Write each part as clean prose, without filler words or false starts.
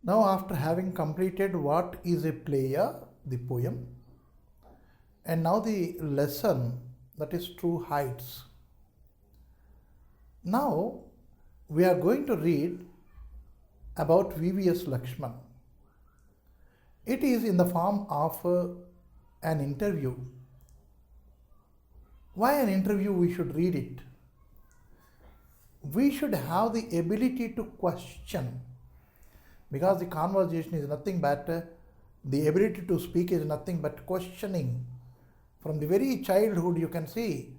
Now, after having completed what is a player, the poem, and now the lesson, that is True Heights. Now, we are going to read about V.V.S.Laxman. It is in the form of an interview. Why an interview? We should read it. We should have the ability to question, because the conversation is nothing but the ability to speak is nothing but questioning. From the very childhood, you can see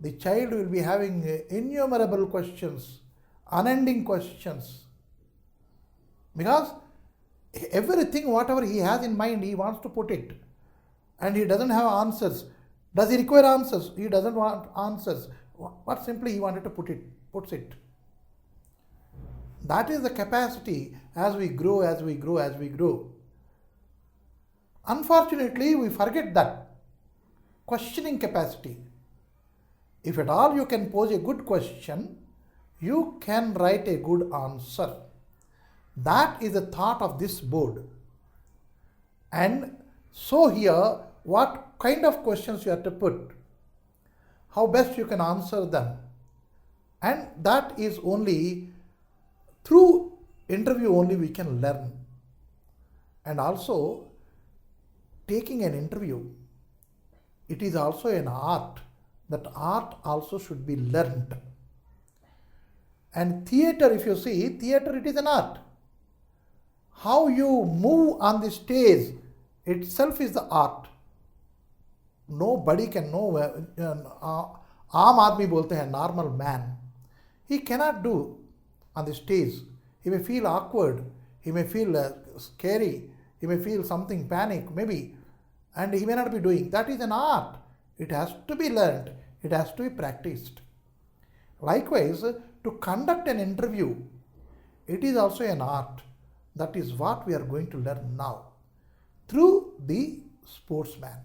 the child will be having innumerable questions, unending questions, because everything, whatever he has in mind, he wants to put it, and he doesn't have answers. Does he require answers? He doesn't want answers. But simply he wanted to puts it. That is the capacity as we grow. Unfortunately, we forget that questioning capacity. If at all you can pose a good question, you can write a good answer. That is the thought of this board. And so here, what kind of questions you have to put, how best you can answer them. And that is only through interview only we can learn. And also, taking an interview, it is also an art. That art also should be learned. And theatre, if you see, theatre, it is an art. How you move on the stage itself is the art. Nobody can know. आम आदमी बोलते हैं, normal man. He cannot do on the stage. He may feel awkward. He may feel scary. He may feel something panic, maybe. And he may not be doing. That is an art. It has to be learned. It has to be practiced. Likewise, to conduct an interview, it is also an art. That is what we are going to learn now through the sportsman.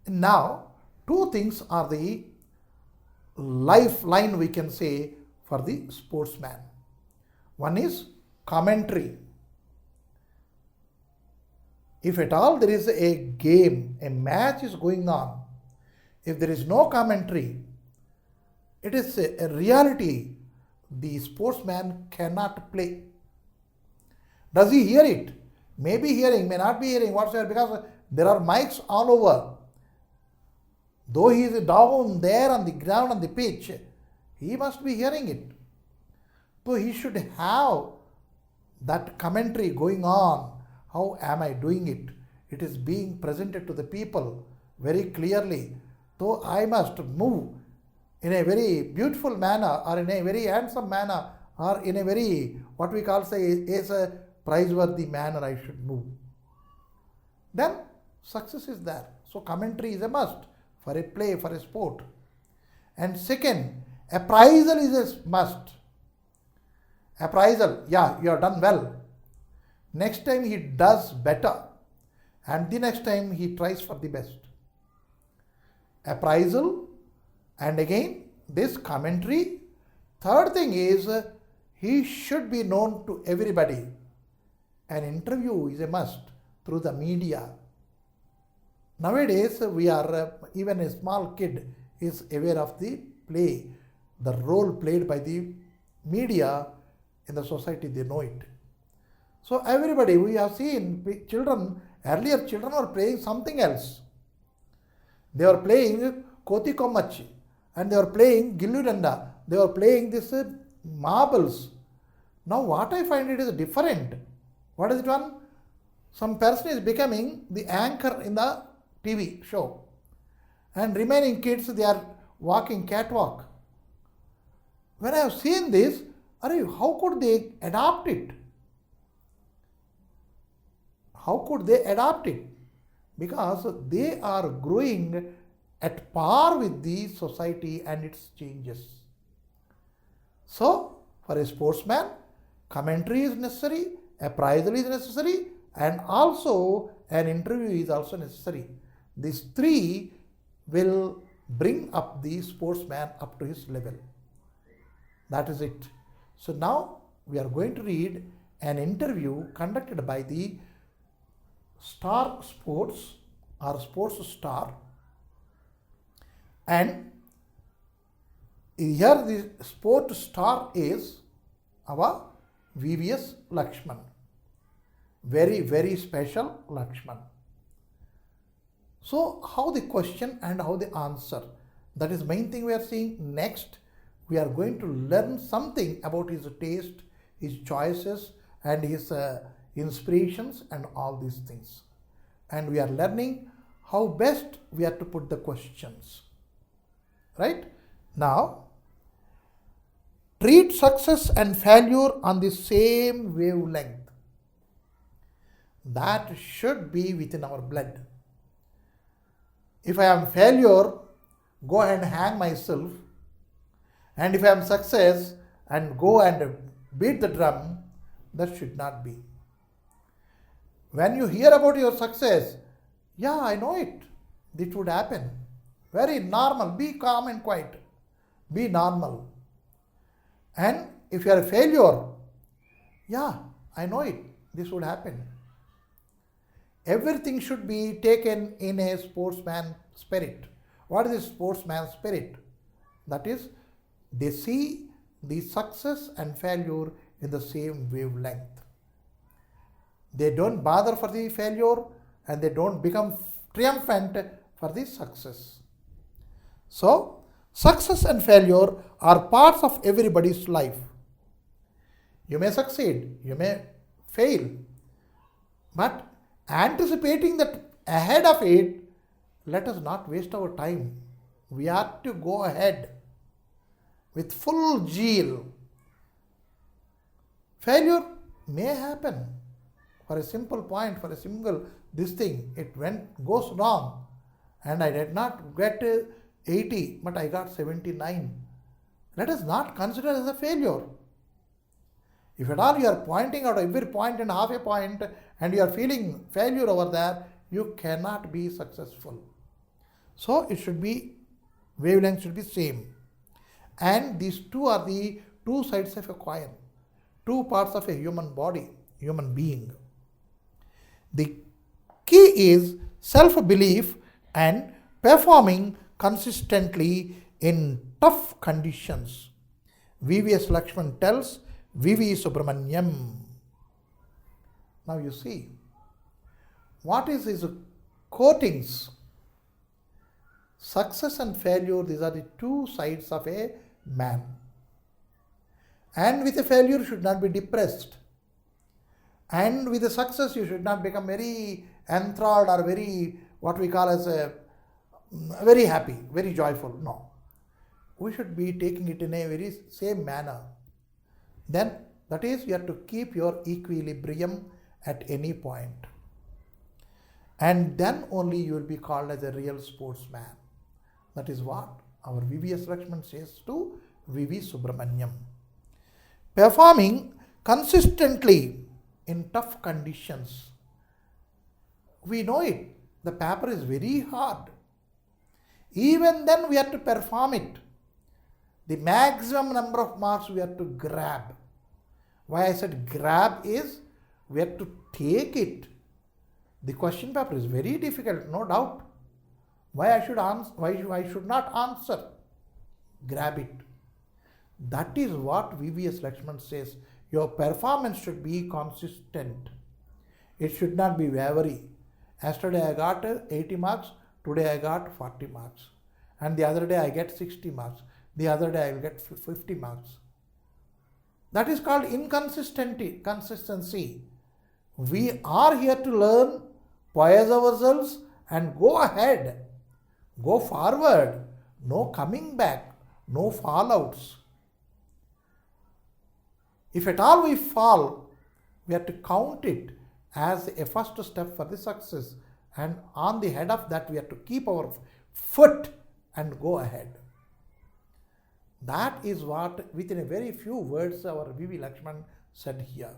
Now, two things are the lifeline, we can say, for the sportsman. One is commentary. If at all there is a game, a match is going on, if there is no commentary, it is a reality. The sportsman cannot play. Does he hear it? May be hearing, may not be hearing, whatsoever, because there are mics all over. Though he is down there on the ground, on the pitch, he must be hearing it. So he should have that commentary going on. How am I doing it? It is being presented to the people very clearly. So I must move in a very beautiful manner, or in a very handsome manner, or in a very, what we call say, is a praiseworthy manner I should move. Then success is there. So commentary is a must for a play, for a sport. And second, appraisal is a must. Appraisal, yeah, you have done well. Next time he does better. And the next time he tries for the best. Appraisal, and again this commentary. Third thing is he should be known to everybody. An interview is a must through the media. Nowadays we are, even a small kid is aware of the play, the role played by the media in the society, they know it. So everybody, we have seen children, earlier children were playing something else. They were playing Koti Kommachi, and they were playing Gillu Danda, they were playing this marbles. Now what I find it is different. What is it one? Some person is becoming the anchor in the TV show, and remaining kids, they are walking catwalk. When I have seen this, how could they adopt it? How could they adopt it? Because they are growing at par with the society and its changes. So, for a sportsman, commentary is necessary, appraisal is necessary, and also an interview is also necessary. These three will bring up the sportsman up to his level. That is it. So now we are going to read an interview conducted by the Star Sports or Sports Star, and here the Sport Star is our V.V.S. Laxman. Very, very special Laxman. So how the question and how the answer, that is main thing we are seeing. Next we are going to learn something about his taste, his choices and his inspirations and all these things. And we are learning how best we are to put the questions. Right? Now, treat success and failure on the same wavelength. That should be within our blood. If I am failure, go and hang myself. And if I am success and go and beat the drum, that should not be. When you hear about your success, yeah, I know it. It would happen. Very normal. Be calm and quiet. Be normal. And if you are a failure, yeah, I know it. This would happen. Everything should be taken in a sportsman spirit. What is a sportsman spirit? That is, they see the success and failure in the same wavelength. They don't bother for the failure and they don't become triumphant for the success. So, success and failure are parts of everybody's life. You may succeed, you may fail, but anticipating that ahead of it, let us not waste our time. We are to go ahead with full zeal. Failure may happen for a simple point, for a single this thing. It goes wrong and I did not get 80 but I got 79. Let us not consider as a failure. If at all you are pointing out every point and half a point and you are feeling failure over there, you cannot be successful. So it should be, wavelength should be same. And these two are the two sides of a coin, two parts of a human body, human being. The key is self-belief and performing consistently in tough conditions. V.V.S.Laxman tells V.V. Subramaniam. Now you see, what is his quotings? Success and failure, these are the two sides of a man. And with a failure, you should not be depressed. And with a success, you should not become very enthralled or very, what we call as a, very happy, very joyful. No. We should be taking it in a very same manner. Then, that is, you have to keep your equilibrium at any point. And then only you will be called as a real sportsman. That is what our V.V.S.Laxman says to V.V. Subramaniam. Performing consistently in tough conditions. We know it. The paper is very hard. Even then we have to perform it. The maximum number of marks we have to grab. Why I said grab is we have to take it. The question paper is very difficult, no doubt. Why I should answer? Why I should not answer? Grab it. That is what V.V.S.Laxman says. Your performance should be consistent. It should not be wavering. Yesterday I got 80 marks. Today I got 40 marks. And the other day I get 60 marks. The other day I will get 50 marks. That is called inconsistency. We are here to learn, poise ourselves and go ahead. Go forward. No coming back. No fallouts. If at all we fall, we have to count it as a first step for the success. And on the head of that, we have to keep our foot and go ahead. That is what, within a very few words, our V.V. Laxman said here.